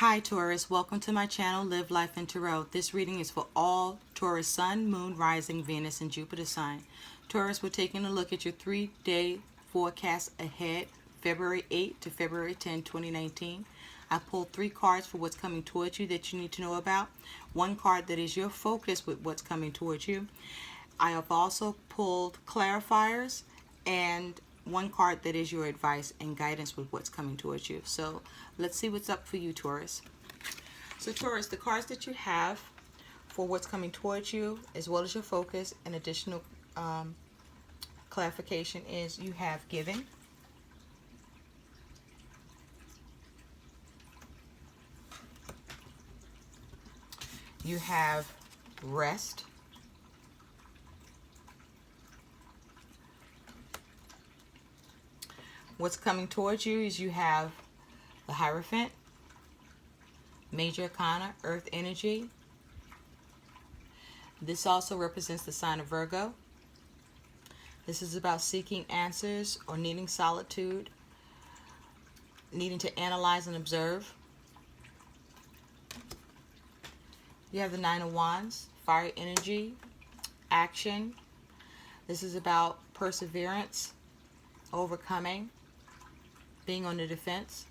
Hi Taurus, welcome to my channel Live Life in Tarot. This reading is for all Taurus Sun, Moon, Rising, Venus, and Jupiter sign. Taurus, we're taking a look at your 3-day forecast ahead, February 8 to February 10, 2019. I pulled 3 cards for what's coming towards you that you need to know about. 1 card that is your focus with what's coming towards you. I have also pulled clarifiers and 1 card that is your advice and guidance with what's coming towards you. So let's see what's up for you, Taurus. So Taurus, the cards that you have for what's coming towards you, as well as your focus and additional clarification, is you have giving, you have rest, what's coming towards you is you have the Hierophant, Major Arcana, Earth Energy. This also represents the sign of Virgo. This is about seeking answers or needing solitude, needing to analyze and observe. You have the Nine of Wands, Fire Energy, action. This is about perseverance, overcoming, being on the defense.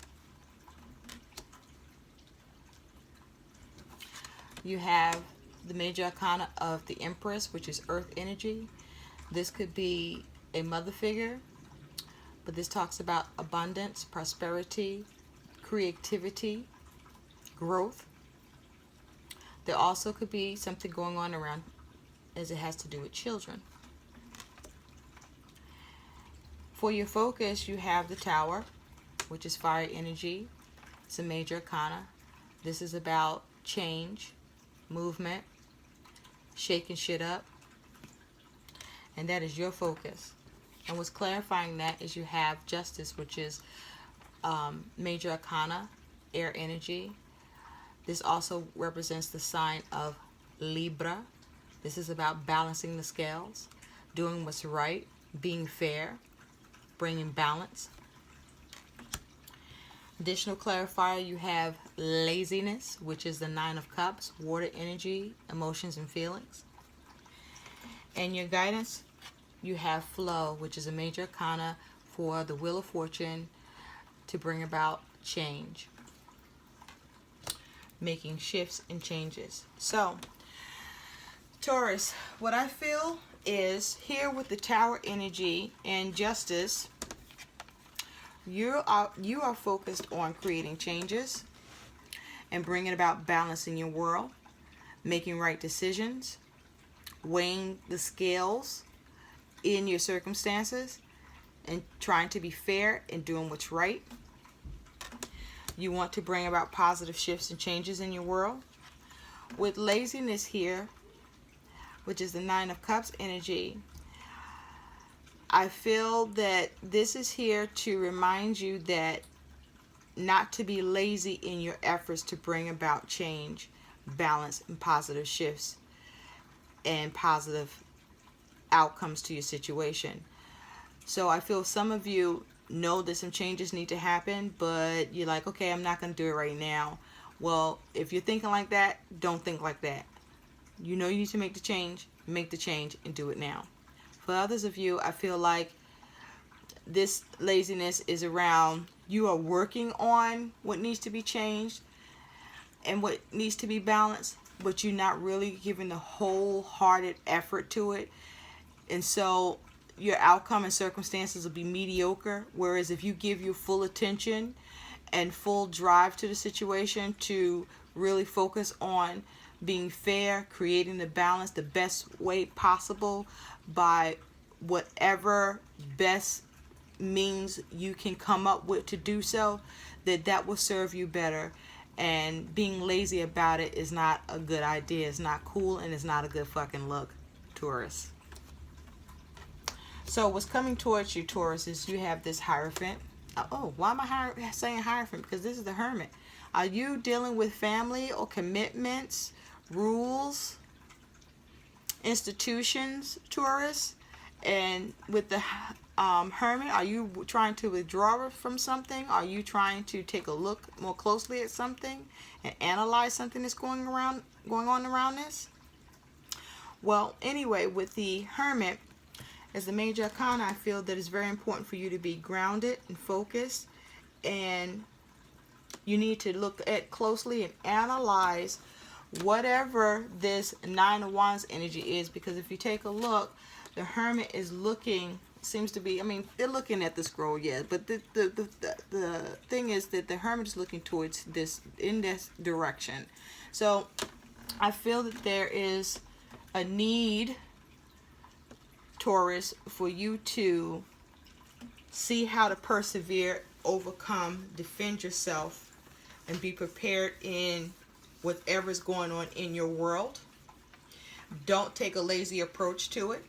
You have the Major Arcana of the Empress, which is Earth Energy. This could be a mother figure, but this talks about abundance, prosperity, creativity, growth. There also could be something going on around as it has to do with children. For your focus, you have the Tower, which is fire energy. It's a Major Arcana. This is about change, movement, shaking shit up, and that is your focus. And what's clarifying that is you have Justice, which is Major Arcana, air energy. This also represents the sign of Libra. This is about balancing the scales, doing what's right, being fair, bringing balance. Additional clarifier, you have laziness, which is the Nine of Cups, water energy, emotions and feelings. And your guidance, you have flow, which is a Major Arcana for the Wheel of Fortune to bring about change, making shifts and changes. So, Taurus, what I feel is here with the Tower energy and Justice, you are focused on creating changes and bringing about balance in your world, making right decisions, weighing the scales in your circumstances, and trying to be fair and doing what's right. You want to bring about positive shifts and changes in your world. With laziness here, which is the Nine of Cups energy, I feel that this is here to remind you that not to be lazy in your efforts to bring about change, balance, and positive shifts and positive outcomes to your situation. So I feel some of you know that some changes need to happen, but you're like, okay, I'm not going to do it right now. Well, if you're thinking like that, don't think like that. You know you need to make the change and do it now. For others of you, I feel like this laziness is around you are working on what needs to be changed and what needs to be balanced, but you're not really giving the wholehearted effort to it. And so your outcome and circumstances will be mediocre. Whereas if you give your full attention and full drive to the situation to really focus on being fair, creating the balance the best way possible by whatever best means you can come up with to do so, that will serve you better. And being lazy about it is not a good idea. It's not cool, and it's not a good fucking look, Taurus. So what's coming towards you, Taurus, is you have this Hierophant. Oh, why am I saying Hierophant? Because this is the Hermit. Are you dealing with family or commitments, rules, institutions, Taurus? And with the Hermit, are you trying to withdraw from something? Are you trying to take a look more closely at something and analyze something that's going on around this? Well, anyway, with the Hermit as the major arcana, I feel that it's very important for you to be grounded and focused, and you need to look at closely and analyze whatever this Nine of Wands energy is, because if you take a look, the Hermit is looking, seems to be, I mean, they're looking at the scroll, yeah, but the thing is that the Hermit is looking towards this, in this direction. So I feel that there is a need, Taurus, for you to see how to persevere, overcome, defend yourself, and be prepared in whatever's going on in your world. Don't take a lazy approach to it.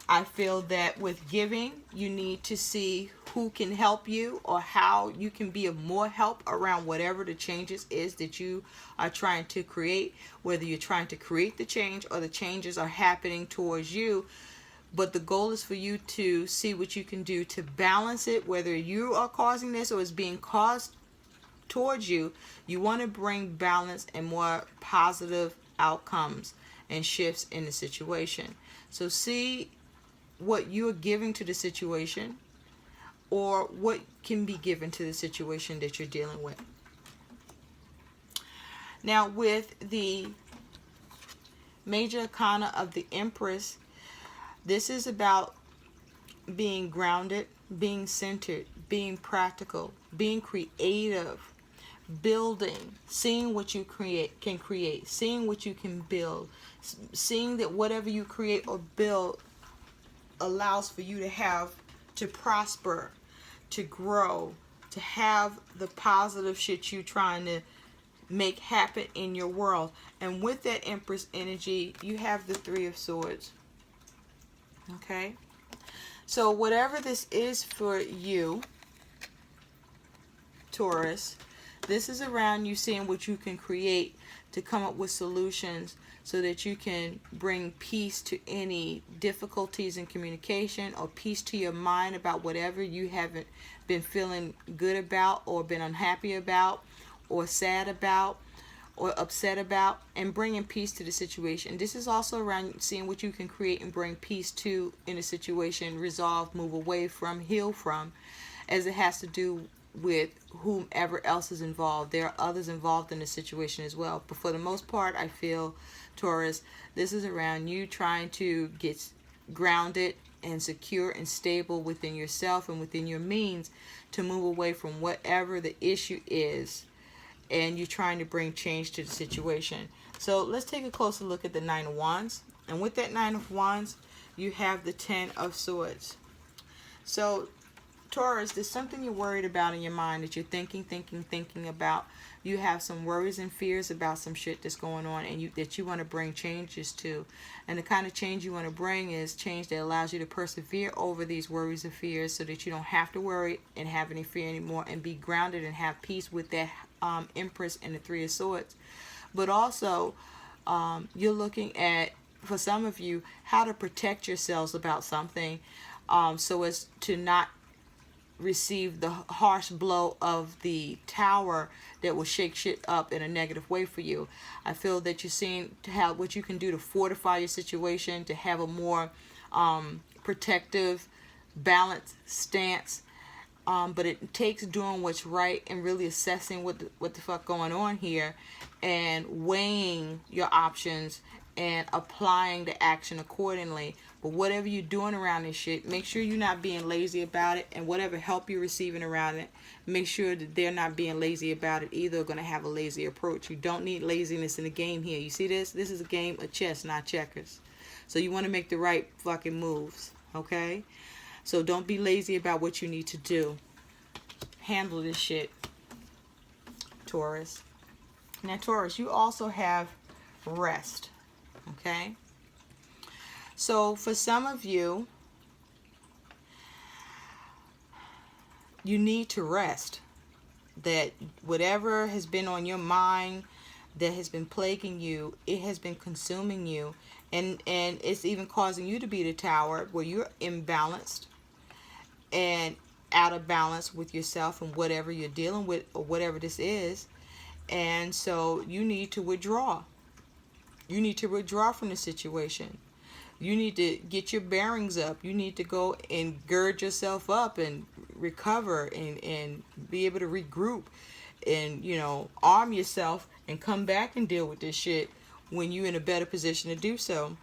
I feel that with giving, you need to see who can help you or how you can be of more help around whatever the changes is that you are trying to create, whether you're trying to create the change or the changes are happening towards you. But the goal is for you to see what you can do to balance it, whether you are causing this or it's being caused towards you. You want to bring balance and more positive outcomes and shifts in the situation. So see what you're giving to the situation, or what can be given to the situation that you're dealing with. Now, with the major arcana of the Empress, this is about being grounded, being centered, being practical, being creative, building, seeing what you can create, seeing what you can build, seeing that whatever you create or build allows for you to prosper, to grow, to have the positive shit you trying to make happen in your world. And with that Empress energy, you have the Three of Swords. Okay? So whatever this is for you, Taurus, this is around you seeing what you can create to come up with solutions so that you can bring peace to any difficulties in communication, or peace to your mind about whatever you haven't been feeling good about, or been unhappy about, or sad about, or upset about, and bringing peace to the situation. This is also around seeing what you can create and bring peace to in a situation, resolve, move away from, heal from, as it has to do with whomever else is involved. There are others involved in the situation as well. But for the most part, I feel, Taurus, this is around you trying to get grounded and secure and stable within yourself and within your means to move away from whatever the issue is, and you're trying to bring change to the situation. So let's take a closer look at the Nine of Wands. And with that Nine of Wands, you have the Ten of Swords. So Taurus, there's something you're worried about in your mind that you're thinking about. You have some worries and fears about some shit that's going on, and that you want to bring changes to. And the kind of change you want to bring is change that allows you to persevere over these worries and fears, so that you don't have to worry and have any fear anymore, and be grounded and have peace with that Empress and the Three of Swords. But also, you're looking at, for some of you, how to protect yourselves about something, so as to not receive the harsh blow of the Tower that will shake shit up in a negative way for you. I feel that you're seeing to have what you can do to fortify your situation, to have a more protective, balanced stance. But it takes doing what's right and really assessing what the fuck going on here, and weighing your options and applying the action accordingly. But whatever you're doing around this shit, make sure you're not being lazy about it, and whatever help you're receiving around it, make sure that they're not being lazy about it either, or going to have a lazy approach. You don't need laziness in the game here. You see this? This is a game of chess, not checkers. So you want to make the right fucking moves, okay? So don't be lazy about what you need to do. Handle this shit, Taurus. Now, Taurus, you also have rest, okay? So for some of you, you need to rest. That whatever has been on your mind that has been plaguing you, it has been consuming you, and it's even causing you to be the Tower where you're imbalanced, and out of balance with yourself and whatever you're dealing with or whatever this is. And so you need to withdraw. You need to withdraw from the situation. You need to get your bearings up. You need to go and gird yourself up and recover and be able to regroup and, you know, arm yourself and come back and deal with this shit when you're in a better position to do so.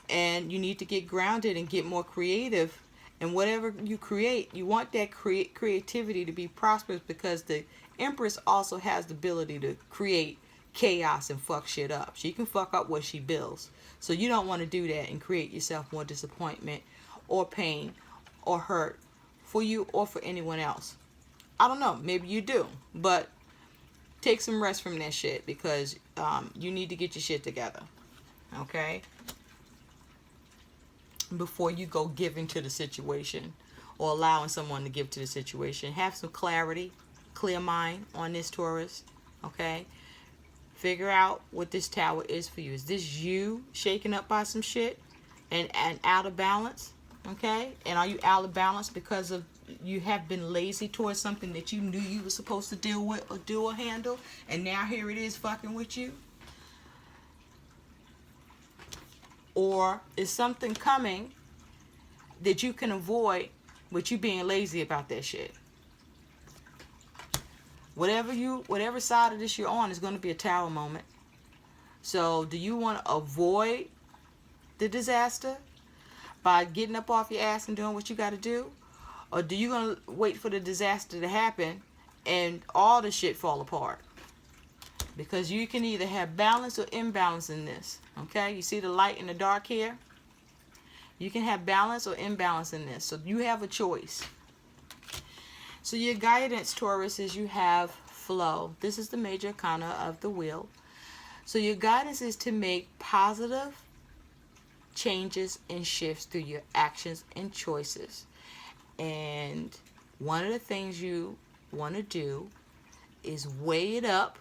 And you need to get grounded and get more creative. And whatever you create, you want that creativity to be prosperous, because the Empress also has the ability to create chaos and fuck shit up. She can fuck up what she builds. So you don't want to do that and create yourself more disappointment or pain or hurt for you or for anyone else. I don't know. Maybe you do. But take some rest from that shit, because you need to get your shit together. Okay? Before you go giving to the situation or allowing someone to give to the situation. Have some clarity, clear mind on this, Taurus. Okay? Figure out what this tower is for you. Is this you shaken up by some shit and out of balance? Okay? And are you out of balance because of you have been lazy towards something that you knew you were supposed to deal with or do or handle, and now here it is fucking with you? Or is something coming that you can avoid with you being lazy about that shit? Whatever side of this you're on is going to be a tower moment. So do you want to avoid the disaster by getting up off your ass and doing what you got to do? Or do you going to wait for the disaster to happen and all the shit fall apart? Because you can either have balance or imbalance in this. Okay? You see the light and the dark here? You can have balance or imbalance in this. So you have a choice. So your guidance, Taurus, is you have flow. This is the major arcana of the wheel. So your guidance is to make positive changes and shifts through your actions and choices. And one of the things you want to do is weigh it up.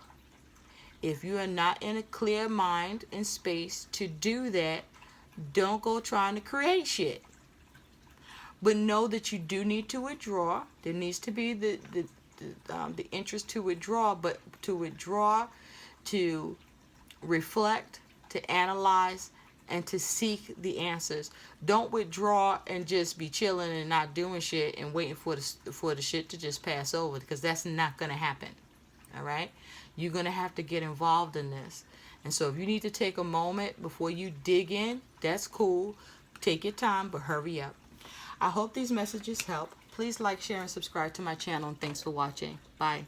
If you are not in a clear mind and space to do that, don't go trying to create shit. But know that you do need to withdraw. There needs to be the interest to withdraw, but to withdraw, to reflect, to analyze, and to seek the answers. Don't withdraw and just be chilling and not doing shit and waiting for the shit to just pass over, because that's not going to happen. All right? You're going to have to get involved in this. And so if you need to take a moment before you dig in, that's cool. Take your time, but hurry up. I hope these messages help. Please like, share, and subscribe to my channel. And thanks for watching. Bye.